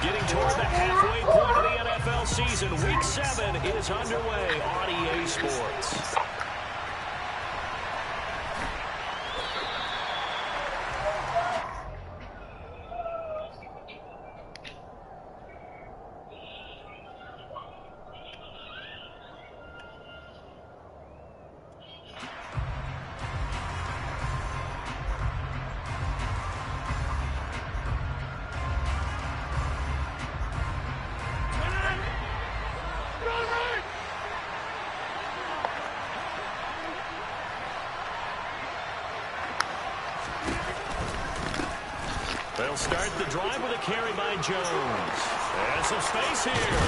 Getting toward the halfway point of the NFL season. Week 7 is underway on EA Sports. They'll start the drive with a carry by Jones. And some space here.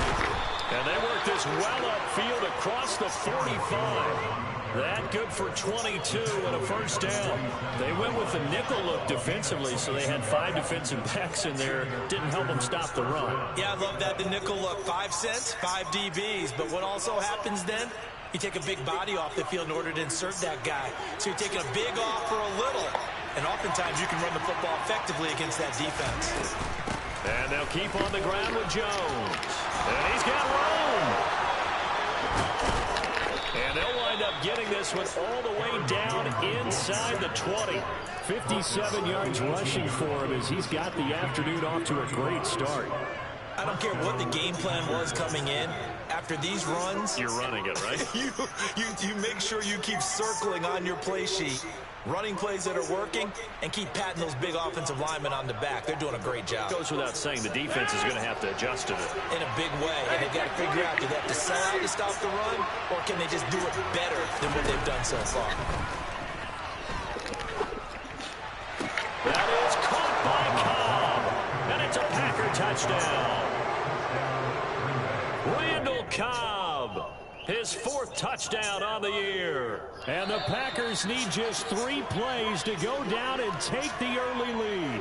And they work this well upfield across the 45. That good for 22 and a first down. They went with the nickel look defensively, so they had 5 defensive backs in there. Didn't help them stop the run. Yeah, I love that, the nickel look. 5 cents, 5 DBs. But what also happens then? You take a big body off the field in order to insert that guy. So you're taking a big off for a little. And oftentimes you can run the football effectively against that defense. And they'll keep on the ground with Jones. And he's got room. And they'll wind up getting this one all the way down inside the 20. 57 yards rushing for him as he's got the afternoon off to a great start. I don't care what the game plan was coming in. After these runs, you're running it, right? you make sure you keep circling on your play sheet, running plays that are working, and keep patting those big offensive linemen on the back. They're doing a great job. Goes without saying the defense is going to have to adjust to it. In a big way, and they've got to figure out, do they have to sell out to stop the run, or can they just do it better than what they've done so far? That is caught by Cobb, and it's a Packer touchdown. Randall Cobb, his 4th touchdown on the year. And the Packers need just 3 plays to go down and take the early lead.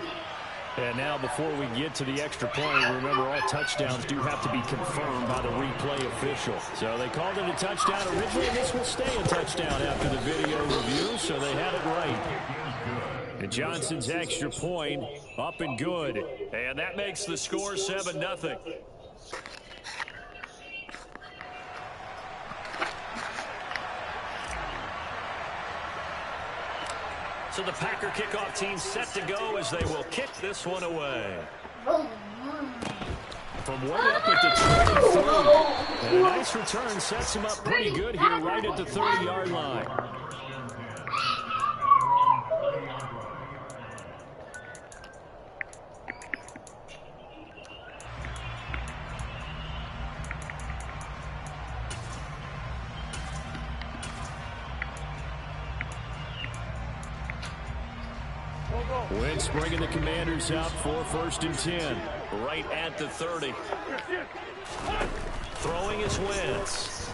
And now before we get to the extra point, remember all touchdowns do have to be confirmed by the replay official. So they called it a touchdown originally. This will stay a touchdown after the video review, so they had it right. And Johnson's extra point up and good. And that makes the score 7-0. So the Packer kickoff team set to go as they will kick this one away. From way up at the 23. And a nice return sets him up pretty good here right at the 30-yard line. Wentz bringing the Commanders out for 1st and 10. Right at the 30. Throwing is Wentz.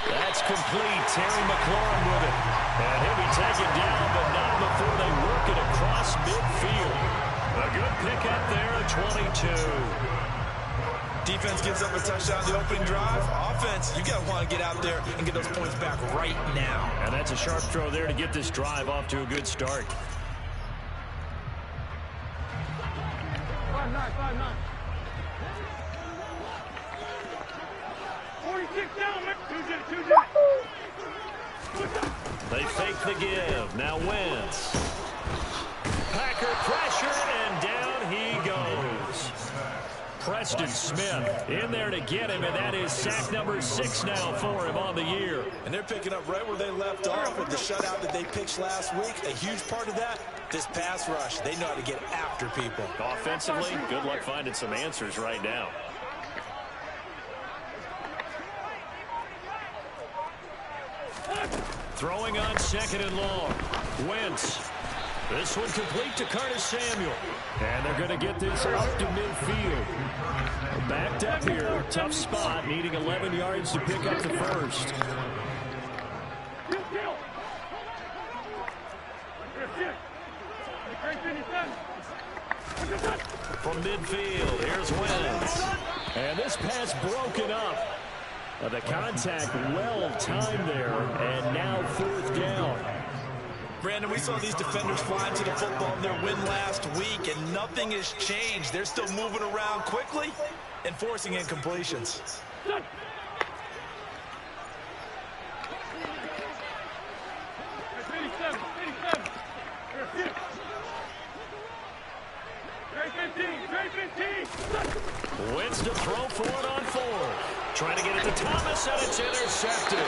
That's complete. Terry McLaurin with it. And he'll be taken down, but not before they work it across midfield. A good pick up there at 22. Defense gives up a touchdown the opening drive. Offense, you got to want to get out there and get those points back right now. And that's a sharp throw there to get this drive off to a good start. 5-9. 46 down, man. 2-0. They fake the give. Now Wentz. Packer pressure, and down he goes. Preston Smith in there to get him, and that is sack number 6 now for him on the year. And they're picking up right where they left off with the shutout that they pitched last week. A huge part of that, this pass rush. They know how to get after people. Offensively, good luck finding some answers right now. Throwing on 2nd and long. Wentz. This one complete to Curtis Samuel. And they're going to get this up to midfield. Backed up here. Tough spot. Needing 11 yards to pick up the first. From midfield, here's Wentz. And this pass broken up. The contact well timed there. And now 4th down. Brandon, we saw these defenders fly into the football in their win last week, and nothing has changed. They're still moving around quickly and forcing incompletions. Wins to throw for it on 4. Trying to get it to Thomas, and it's intercepted.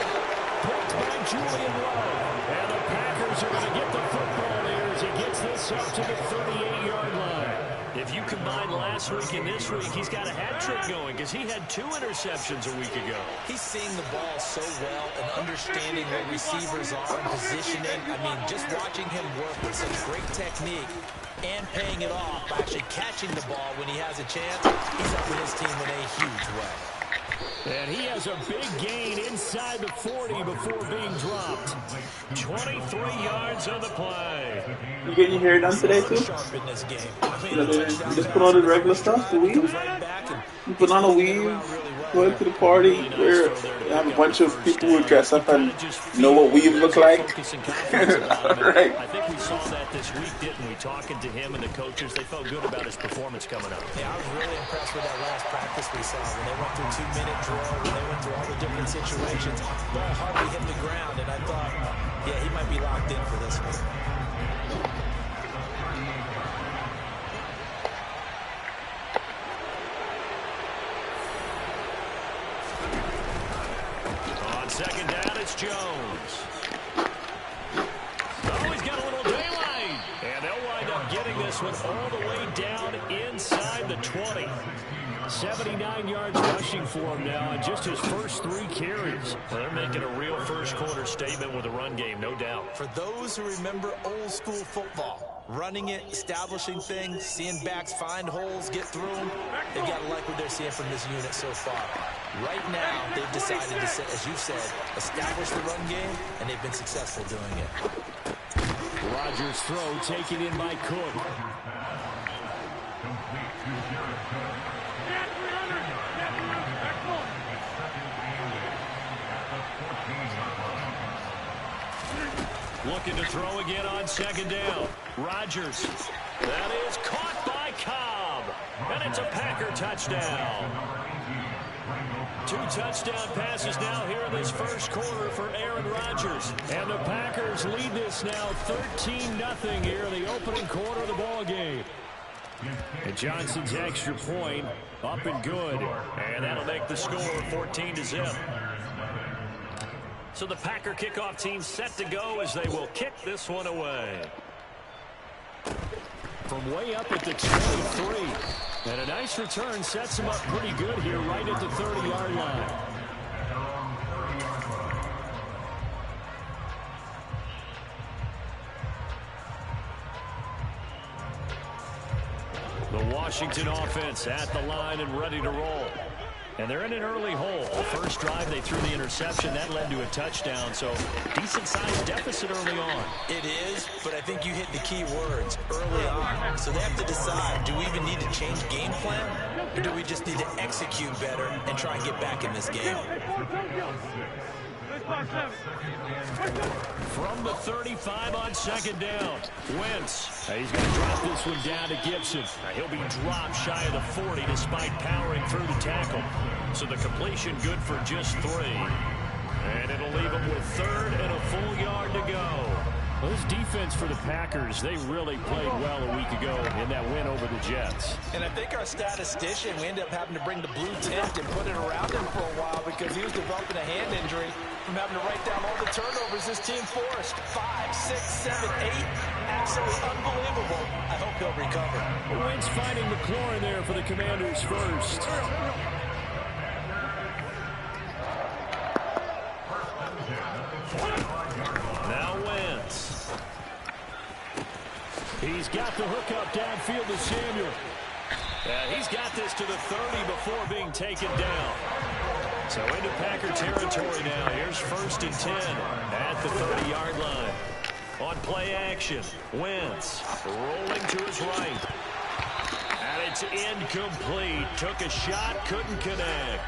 Picked by Julian Love. And the Packers are going to get the football here as he gets this up to the 38-yard line. If you combine last week and this week, he's got a hat trick going because he had 2 interceptions a week ago. He's seeing the ball so well and understanding where receivers are and positioning. I mean, just watching him work with such great technique and paying it off by actually catching the ball when he has a chance, he's helping his team in a huge way. And he has a big gain inside the 40 before being dropped. 23 yards on the play. You getting your hair done today, too? You just put on the regular stuff, the weave? You put on a weave, go to the party where you have a bunch of people who dress up and know what weave look like. Right. I think we saw that this week, didn't we? Talking to him and the coaches, they felt good about his performance coming up. Yeah, I was really impressed with that last practice we saw when they went through 2-minute drill, when they went through all the different situations. Ball hardly hit the ground, and I thought, yeah, he might be locked in for this one. On second down, it's Jones. Oh, he's got a little daylight. And they'll wind up getting this one all the way down inside the 20. 79 yards rushing for him now on just his first 3 carries. Well, they're making a real first-quarter statement with the run game, no doubt. For those who remember old-school football, running it, establishing things, seeing backs find holes, get through them, they've got to like what they're seeing from this unit so far. Right now, they've decided to, as you said, establish the run game, and they've been successful doing it. Rodgers' throw taken in by Cook. Looking to throw again on second down. Rodgers. That is caught by Cobb. And it's a Packer touchdown. 2 touchdown passes now here in this first quarter for Aaron Rodgers. And the Packers lead this now 13-0 here in the opening quarter of the ball game. And Johnson's extra point up and good. And that'll make the score 14-0. So the Packer kickoff team set to go as they will kick this one away. From way up at the 23. And a nice return sets him up pretty good here right at the 30-yard line. The Washington offense at the line and ready to roll. And they're in an early hole. First drive, they threw the interception. That led to a touchdown, so decent-sized deficit early on. It is, but I think you hit the key words, early on. So they have to decide, do we even need to change game plan, or do we just need to execute better and try and get back in this game? From the 35 on second down, Wentz. He's going to drop this one down to Gibson. He'll be dropped shy of the 40 despite powering through the tackle. So the completion good for just 3. And it'll leave him with 3rd and a full yard to go. Well, this defense for the Packers, they really played well a week ago in that win over the Jets. And I think our statistician, we ended up having to bring the blue tint and put it around him for a while because he was developing a hand injury from having to write down all the turnovers this team forced. 5, 6, 7, 8. Absolutely unbelievable. I hope he'll recover. Wentz finding McLaurin there for the Commanders first. Now Wentz. He's got the hookup downfield to Samuel. He's got this to the 30 before being taken down. So into Packer territory now. Here's 1st and 10 at the 30-yard line. On play action, Wentz rolling to his right. And it's incomplete. Took a shot, couldn't connect.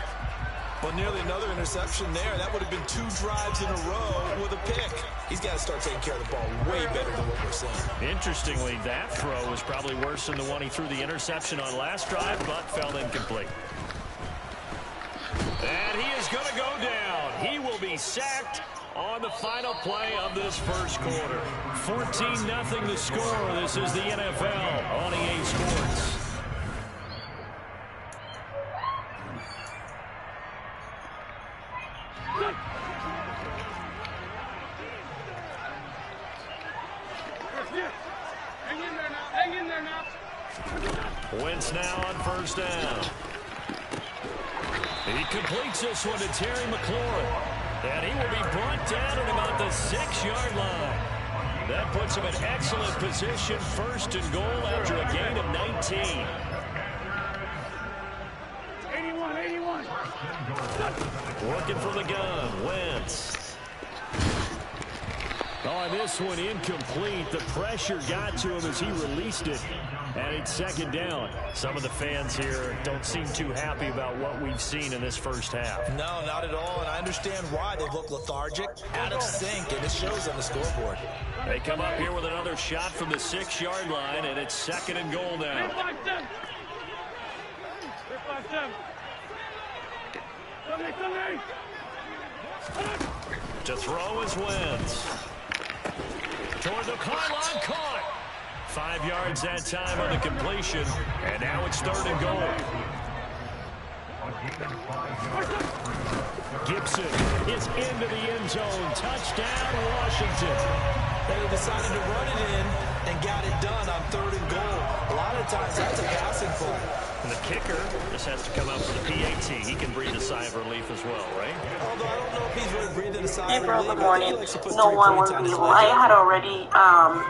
Well, nearly another interception there. That would have been 2 drives in a row with a pick. He's got to start taking care of the ball way better than what we're seeing. Interestingly, that throw was probably worse than the one he threw the interception on last drive, but fell incomplete. And he is going to go down. He will be sacked on the final play of this first quarter. 14-0 the score. This is the NFL on EA Sports. Wentz now on first down. He completes this one to Terry McLaurin. And he will be brought down at about the 6-yard line. That puts him in excellent position, first and goal after a gain of 19. 81. Working from the gun, Wentz. Oh, this one incomplete. The pressure got to him as he released it. And it's second down. Some of the fans here don't seem too happy about what we've seen in this first half. No, not at all, and I understand why. They look lethargic, out of sync, and it shows on the scoreboard. They come up here with another shot from the 6-yard line, and it's second and goal now. 3-5-7. To throw is Wentz. Toward the pylon, caught. 5 yards that time on the completion, and now it's third and goal. Gibson is into the end zone. Touchdown, Washington. They decided to run it in and got it done on third and goal. A lot of times that's a passing play. And the kicker just has to come out for the PAT. He can breathe a sigh of relief as well, right? Although I don't know if he's really breathing a sigh Hey, of bro, relief. good morning. No one was visible. I had already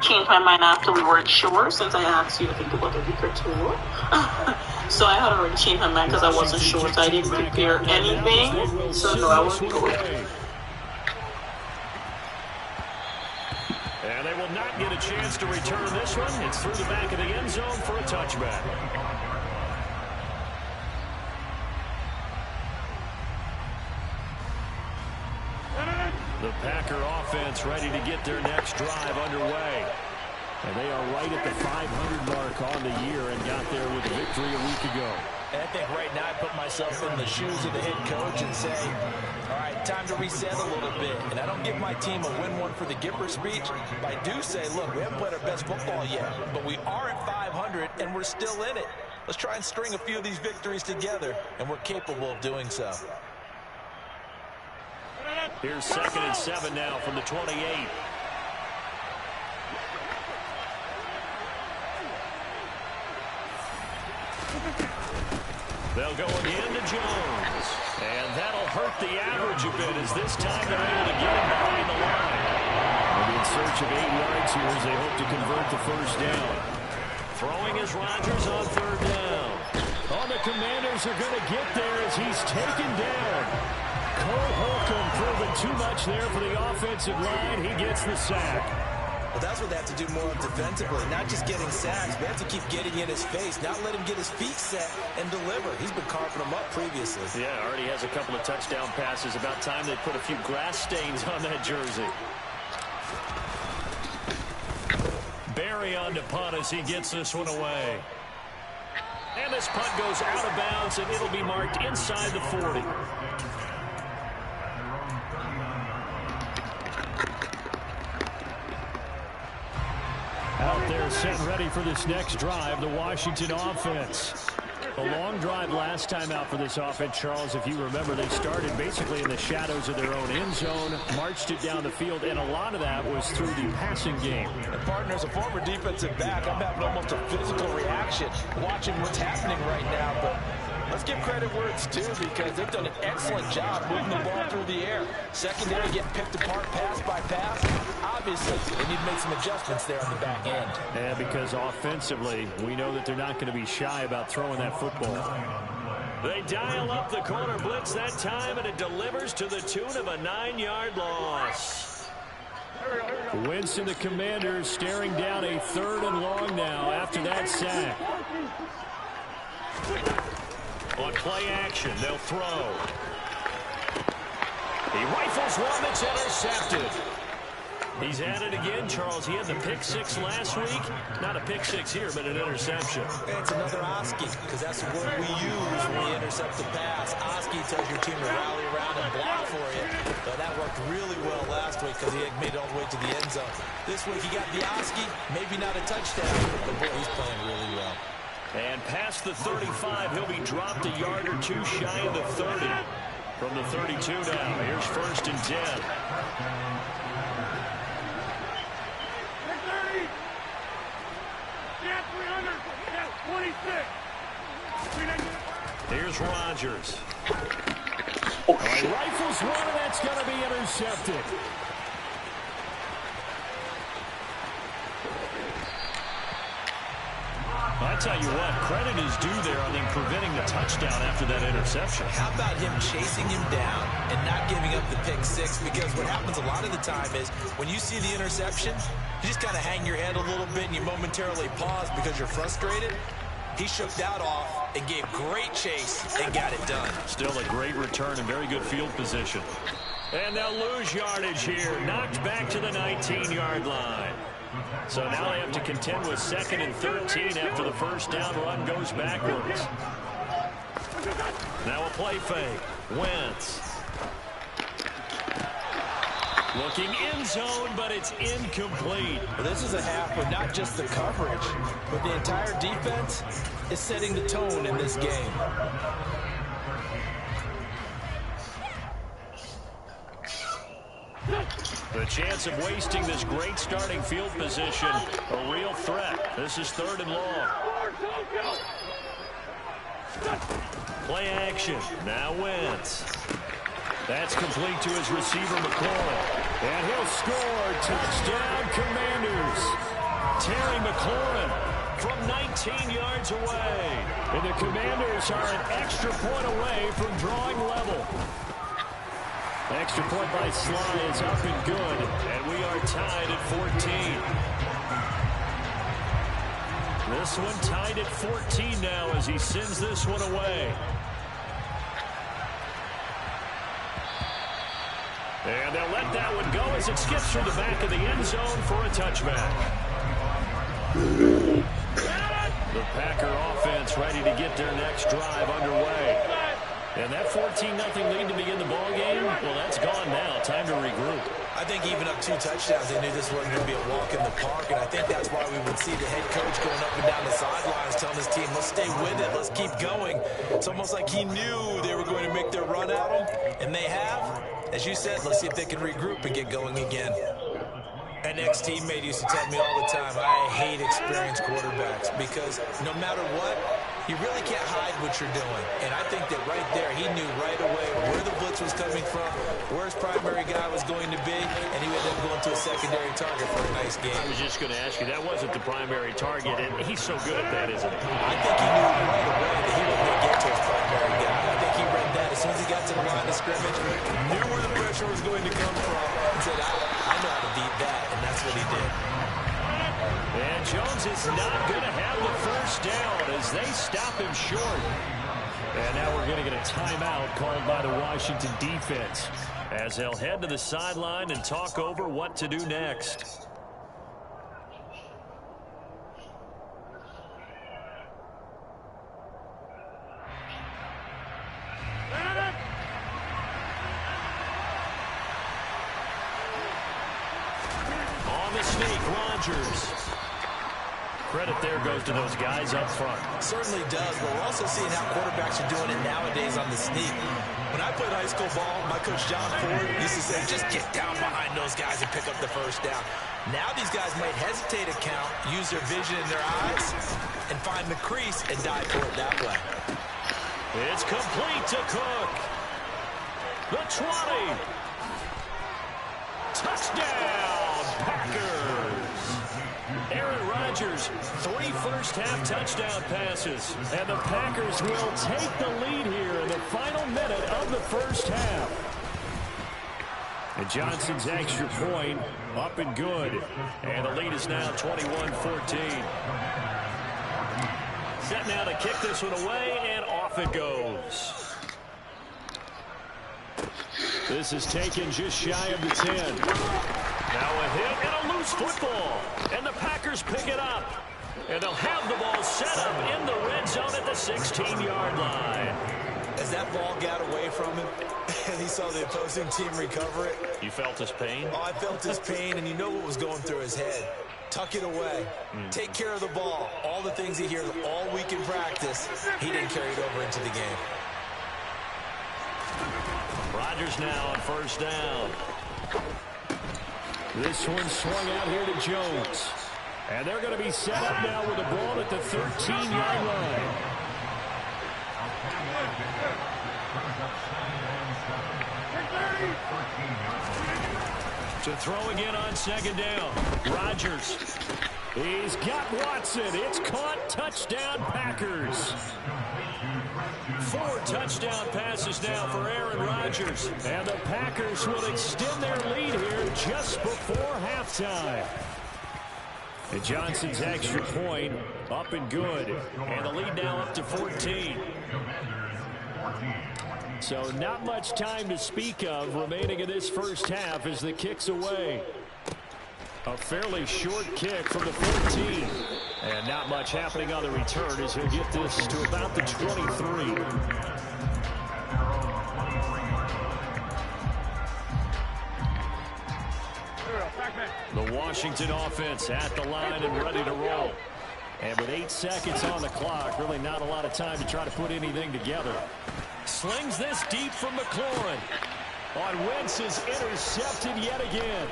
changed my mind after we weren't sure, since I asked you to think about a week or two. So I had already changed my mind because I wasn't sure, so I didn't prepare anything. So no, I wasn't going. And they will not get a chance to return this one. It's through the back of the end zone for a touchback. The Packer offense ready to get their next drive underway. And they are right at the 500 mark on the year and got there with a victory a week ago. And I think right now I put myself in the shoes of the head coach and say, all right, time to reset a little bit. And I don't give my team a win one for the Gipper speech, but I do say, look, we haven't played our best football yet, but we are at 500 and we're still in it. Let's try and string a few of these victories together, and we're capable of doing so. Here's 2nd and 7 now from the 28. They'll go again to Jones. And that'll hurt the average a bit as this time they're able to get him behind the line. They'll be in search of 8 yards here as they hope to convert the first down. Throwing is Rodgers on third down. Oh, the Commanders are going to get there as he's taken down. Cole Holcomb proving too much there for the offensive line. He gets the sack. Well, that's what they have to do more of defensively, not just getting sacks. They have to keep getting in his face, not let him get his feet set and deliver. He's been carving them up previously. Yeah, already has a couple of touchdown passes. About time they put a few grass stains on that jersey. Barry on to punt as he gets this one away. And this punt goes out of bounds, and it'll be marked inside the 40. Out there set ready for this next drive, the Washington offense. A long drive last time out for this offense, Charles. If you remember, they started basically in the shadows of their own end zone, marched it down the field, and a lot of that was through the passing game. And partner, as a former defensive back, I'm having almost a physical reaction watching what's happening right now. But let's give credit where it's due, because they've done an excellent job moving the ball through the air. Secondary getting picked apart pass by pass. Obviously, they need to make some adjustments there on the back end. Yeah, because offensively, we know that they're not going to be shy about throwing that football. They dial up the corner blitz that time, and it delivers to the tune of a 9-yard loss. Wentz and the Commanders staring down a 3rd and long now after that sack. On play action, they'll throw. He rifles one that's intercepted. He's at it again, Charles. He had the pick six last week. Not a pick six here, but an interception. It's another Oski, because that's the word we use when we intercept the pass. Oski tells your team to rally around and block for you. So that worked really well last week because he had made it all the way to the end zone. This week he got the Oski, maybe not a touchdown, but boy, he's playing really well. And past the 35, he'll be dropped a yard or two shy of the 30. From the 32 now, here's 1st and 10. Yeah, 300. Yeah, 26. Here's Rodgers. Oh, He rifles one, and that's going to be intercepted. I tell you what, credit is due there on him preventing the touchdown after that interception. How about him chasing him down and not giving up the pick six? Because what happens a lot of the time is when you see the interception, you just kind of hang your head a little bit and you momentarily pause because you're frustrated. He shook that off and gave great chase and got it done. Still a great return and very good field position. And they'll lose yardage here. Knocked back to the 19-yard line. So now they have to contend with 2nd and 13 after the first down run goes backwards. Now a play fake. Wentz. Looking end zone, but it's incomplete. Well, this is a half where not just the coverage, but the entire defense is setting the tone in this game. The chance of wasting this great starting field position, a real threat. This is 3rd and long. Play action. Now Wentz. That's complete to his receiver, McLaurin. And he'll score. Touchdown, Commanders. Terry McLaurin from 19 yards away. And the Commanders are an extra point away from drawing level. Extra point by Sly is up and good, and we are tied at 14. This one tied at 14 now as he sends this one away. And they'll let that one go as it skips through the back of the end zone for a touchback. The Packer offense ready to get their next drive underway. And that 14-0 lead to begin the ball game, well, that's gone now. Time to regroup. I think even up 2 touchdowns, they knew this wasn't going to be a walk in the park, and I think that's why we would see the head coach going up and down the sidelines telling his team, let's stay with it, let's keep going. It's almost like he knew they were going to make their run at him, and they have. As you said, let's see if they can regroup and get going again. An ex-teammate used to tell me all the time, I hate experienced quarterbacks because no matter what, you really can't hide what you're doing. And I think that right there, he knew right away where the blitz was coming from, where his primary guy was going to be, and he ended up going to a secondary target for a nice game. I was just going to ask you, that wasn't the primary target, and he's so good at that, isn't he? I think he knew right away that he wasn't going to get to his primary guy. I think he read that as soon as he got to the line of scrimmage, knew where the pressure was going to come from, and said, I know how to beat that, and that's what he did. And Jones is not going to have the first down as they stop him short. And now we're going to get a timeout called by the Washington defense as they'll head to the sideline and talk over what to do next. On the sneak, Rodgers. Credit there goes to those guys up front. Certainly does, but we're also seeing how quarterbacks are doing it nowadays on the sneak. When I played high school ball, my coach John Ford used to say, just get down behind those guys and pick up the first down. Now these guys might hesitate to count, use their vision in their eyes, and find the crease and dive for it that way. It's complete to Cook. The 20. Touchdown, Packers. Aaron Rodgers, 3 first-half touchdown passes. And the Packers will take the lead here in the final minute of the first half. And Johnson's extra point up and good. And the lead is now 21-14. Set now to kick this one away, and off it goes. This is taken just shy of the 10. Now a hit and a loose football. And the Packers pick it up. And they'll have the ball set up in the red zone at the 16-yard line. As that ball got away from him and he saw the opposing team recover it. You felt his pain? Oh, I felt his pain, and you know what was going through his head. Tuck it away. Take care of the ball. All the things he hears all week in practice, he didn't carry it over into the game. Rodgers now on first down. This one swung out here to Jones. And they're going to be set up now with the ball at the 13-yard line. To throw again on second down. Rodgers. He's got Watson. It's caught. Touchdown, Packers. 4 touchdown passes now for Aaron Rodgers. And the Packers will extend their lead here just before halftime. And Johnson's extra point up and good. And the lead now up to 14. So not much time to speak of remaining in this first half as the kick's away. A fairly short kick from the 14. And not much happening on the return as he'll get this to about the 23. The Washington offense at the line and ready to roll. And with 8 seconds on the clock, really not a lot of time to try to put anything together. Slings this deep from McLaurin. On Wentz is intercepted yet again.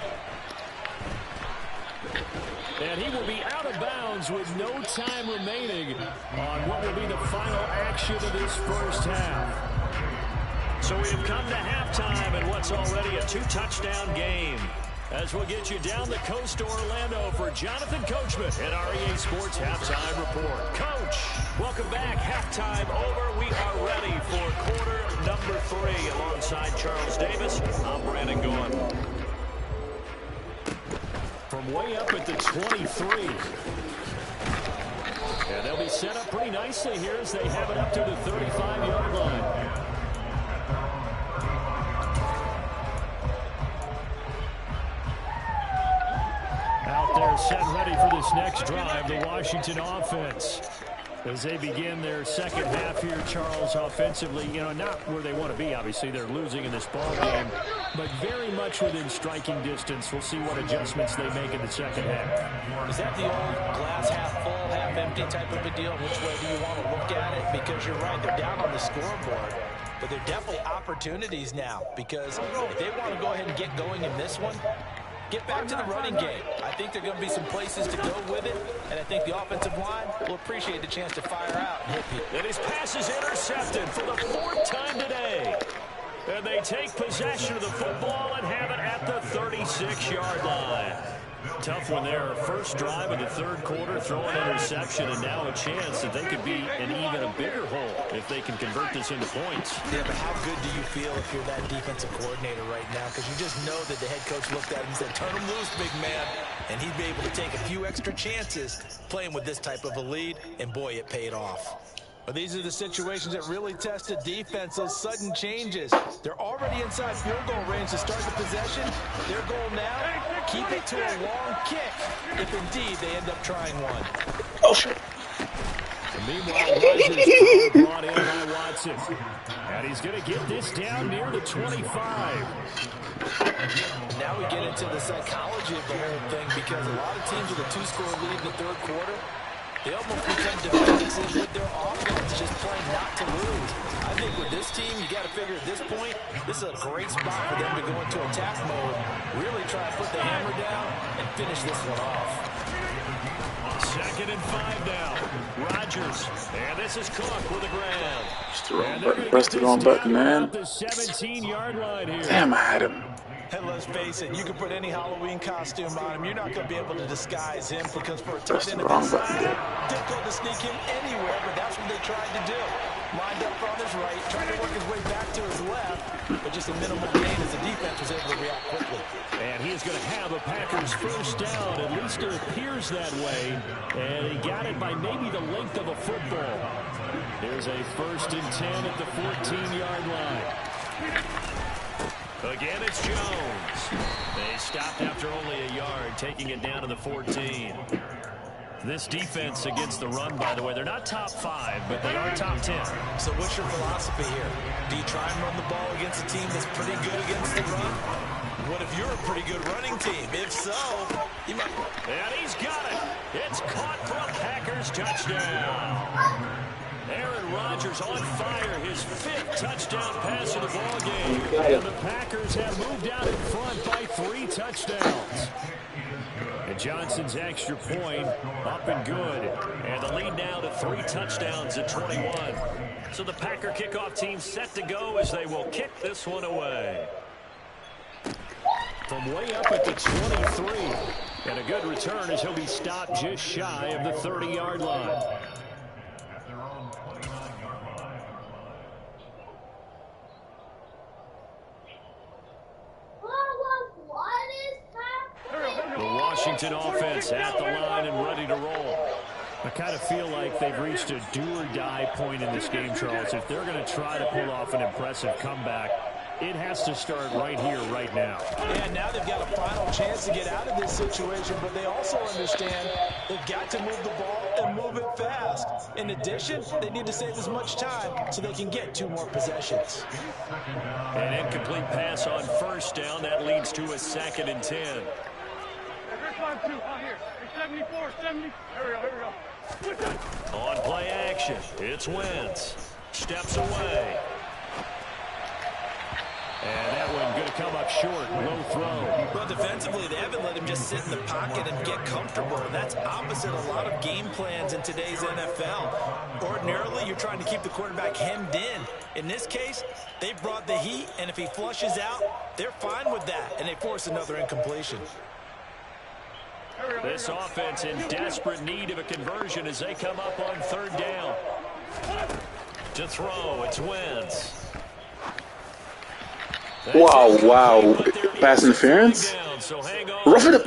And he will be out of bounds with no time remaining on what will be the final action of this first half. So we have come to halftime in what's already a 2-touchdown game. As we'll get you down the coast to Orlando for Jonathan Coachman at our EA Sports Halftime Report. Coach, welcome back. Halftime over. We are ready for quarter number 3 alongside Charles Davis. I'm Brandon Gordon. From way up at the 23. And they'll be set up pretty nicely here as they have it up to the 35-yard line. Out there set ready for this next drive, the Washington offense. As they begin their second half here, Charles, offensively, you know, not where they want to be, obviously. They're losing in this ball game, but very much within striking distance. We'll see what adjustments they make in the second half. Is that the old glass half full, half empty type of a deal? Which way do you want to look at it? Because you're right, they're down on the scoreboard, but they're definitely opportunities now, because if they want to go ahead and get going in this one, get back to the running game. I think there are going to be some places to go with it, and I think the offensive line will appreciate the chance to fire out and hit people. And his pass is intercepted for the 4th time today. And they take possession of the football and have it at the 36-yard line. Tough one there. First drive of the third quarter, throwing interception, and now a chance that they could be in even a bigger hole if they can convert this into points. Yeah, but how good do you feel if you're that defensive coordinator right now? Because you just know that the head coach looked at him and said, turn him loose, big man. And he'd be able to take a few extra chances playing with this type of a lead, and boy, it paid off. Well, these are the situations that really test a defense, those sudden changes. They're already inside field goal range to start the possession. Their goal now, keep it to a long kick, if indeed they end up trying one. Oh, shit. And meanwhile, Rodgers brought in by Watson. And he's going to get this down near the 25. Now we get into the psychology of the whole thing, because a lot of teams with a 2-score lead in the third quarter, they almost become defensive with their offense, just playing not to lose. I think with this team, you got to figure at this point, this is a great spot for them to go into attack mode, really try to put the hammer down and finish this one off. 2nd and 5 now. Rodgers, and this is Cook with the grab. Just the wrong button. Press the wrong button, man. The 17-yard line here. Damn, I had him. And let's face it, you can put any Halloween costume on him. You're not going to be able to disguise him, because for a tight end of his size, difficult to sneak him anywhere, but that's what they tried to do. Lined up on his right, trying to work his way back to his left, but just a minimal gain as the defense was able to react quickly. And he is going to have a Packers first down. At least it appears that way. And he got it by maybe the length of a football. There's a 1st and 10 at the 14-yard line. Again, it's Jones. They stopped after only a yard, taking it down to the 14. This defense against the run, by the way, they're not top 5, but they are top 10. So what's your philosophy here? Do you try and run the ball against a team that's pretty good against the run? What if you're a pretty good running team? If so, you might... And he's got it. It's caught for a Packers touchdown. Aaron Rodgers on fire, his 5th touchdown pass of the ball game. And the Packers have moved out in front by 3 touchdowns. And Johnson's extra point up and good. And the lead now to 3 touchdowns at 21. So the Packer kickoff team set to go as they will kick this one away. From way up at the 23. And a good return as he'll be stopped just shy of the 30-yard line. The Washington offense at the line and ready to roll. I kind of feel like they've reached a do-or-die point in this game, Charles. If they're going to try to pull off an impressive comeback, it has to start right here, right now. Yeah, now they've got a final chance to get out of this situation, but they also understand they've got to move the ball and move it fast. In addition, they need to save as much time so they can get 2 more possessions. An incomplete pass on first down. That leads to a 2nd and 10. Here. 74, 70. Here we go. On play action, it's Wentz. Steps away. And that one going to come up short. Low throw. Well, defensively, they haven't let him just sit in the pocket and get comfortable. That's opposite a lot of game plans in today's NFL. Ordinarily, you're trying to keep the quarterback hemmed in. In this case, they brought the heat, and if he flushes out, they're fine with that, and they force another incompletion. This offense in desperate need of a conversion as they come up on 3rd down. To throw, it's Wentz. Wow. Pass interference? Rough it up.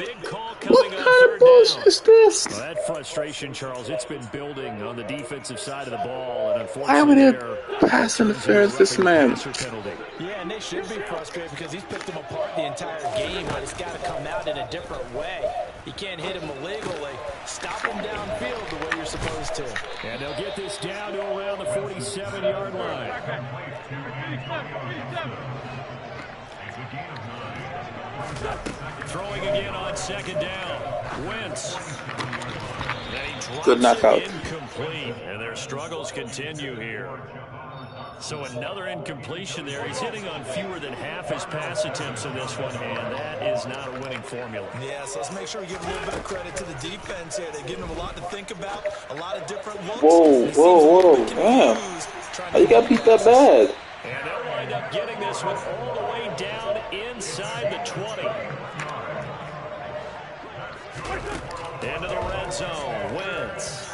What kind of bullshit is this? Well, that frustration, Charles, it's been building on the defensive side of the ball. And Why would unfortunately, it pass interference this man? Yeah, and they should be frustrated because he's picked them apart the entire game, but it's got to come out in a different way. You can't hit him illegally. Stop him downfield the way you're supposed to. And they'll get this down to around the 47-yard line. Throwing again on 2nd down. Wentz. Good knockout. Incomplete. And their struggles continue here. So another incompletion there. He's hitting on fewer than half his pass attempts in this one, and that is not a winning formula. Yeah, so let's make sure we give a little bit of credit to the defense here. They're giving them a lot to think about, a lot of different looks. Whoa. Damn. How you got beat that bad? And they'll wind up getting this one all the way down inside the 20. Into the red zone. Wentz.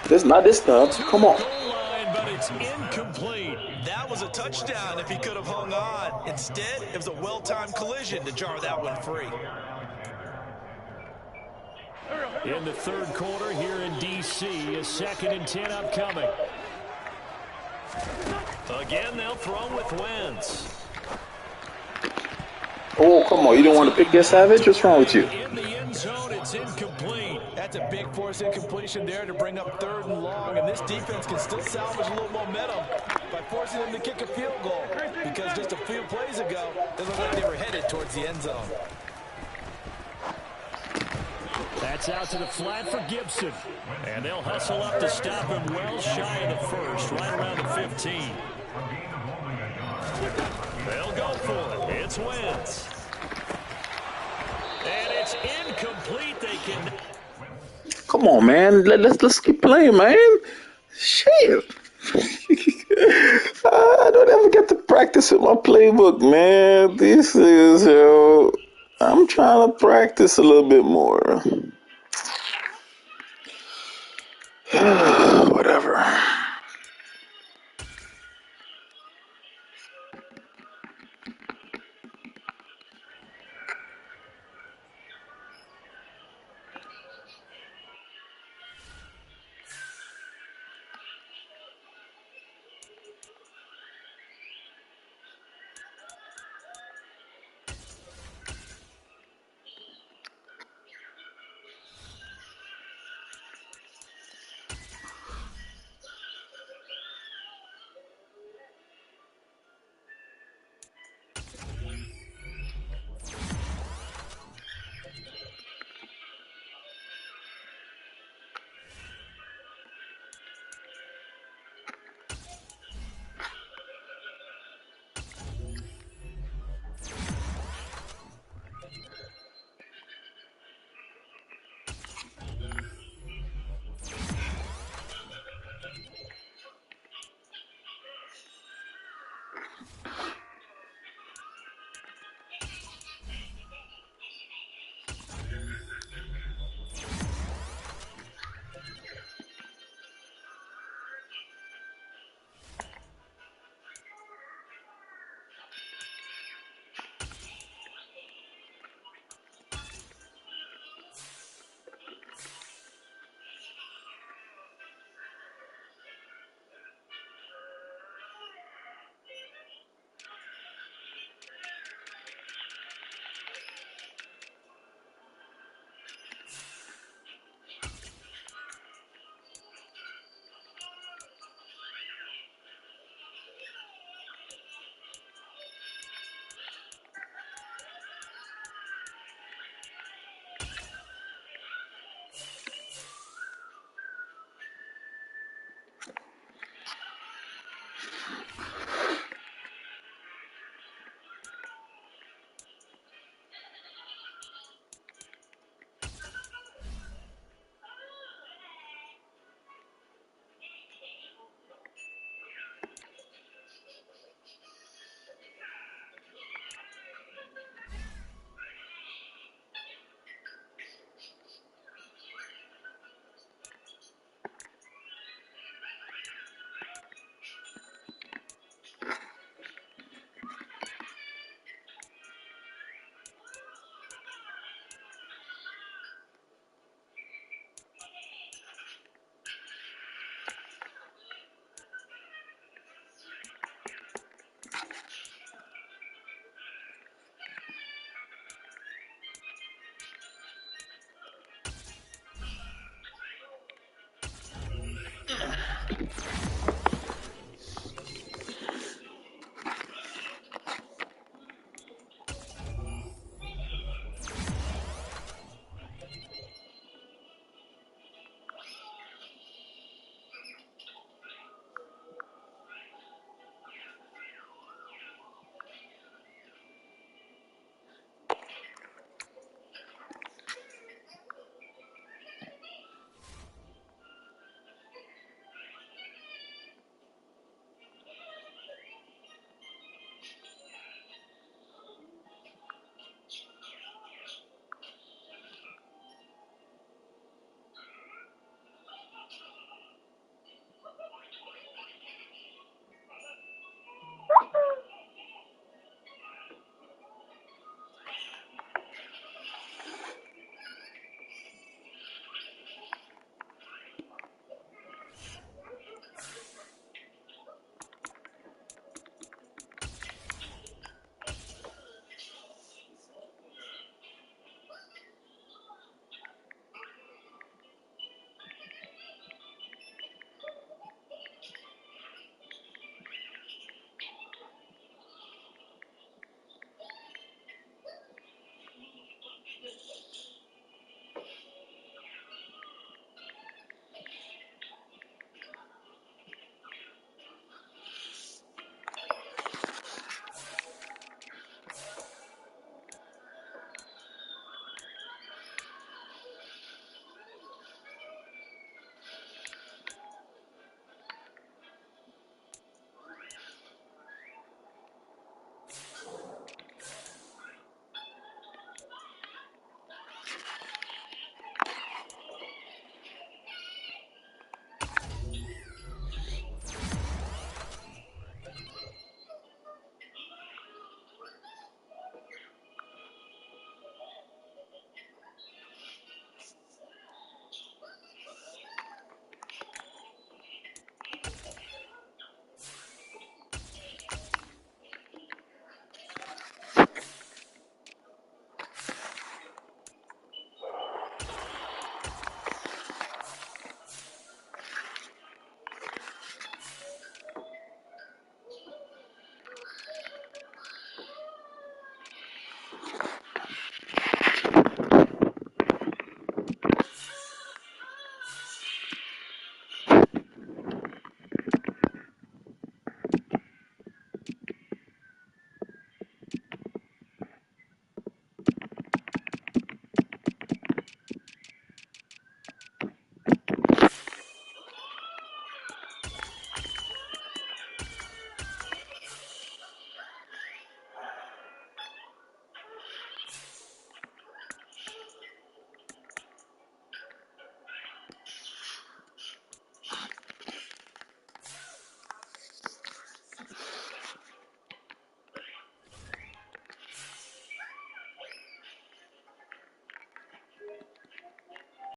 This not this stuff. Come on. But it's incomplete. That was a touchdown if he could have hung on. Instead, it was a well-timed collision to jar that one free. In the 3rd quarter here in D.C., a 2nd and 10 upcoming. Again, they'll throw with Wentz. Oh, come on. You don't want to pick this, Savage? What's wrong with you? In the end zone, it's incomplete. That's a big force incompletion there to bring up 3rd and long, and this defense can still salvage a little momentum by forcing them to kick a field goal, because just a few plays ago, they looked like they were headed towards the end zone. That's out to the flat for Gibson. And they'll hustle up to stop him well shy of the 1st, right around the 15. They'll go for it. It's Wentz. And it's incomplete. They can... Come on, man. Let's keep playing, man. Shit. I don't ever get to practice with my playbook, man. This is, I'm trying to practice a little bit more. Whatever.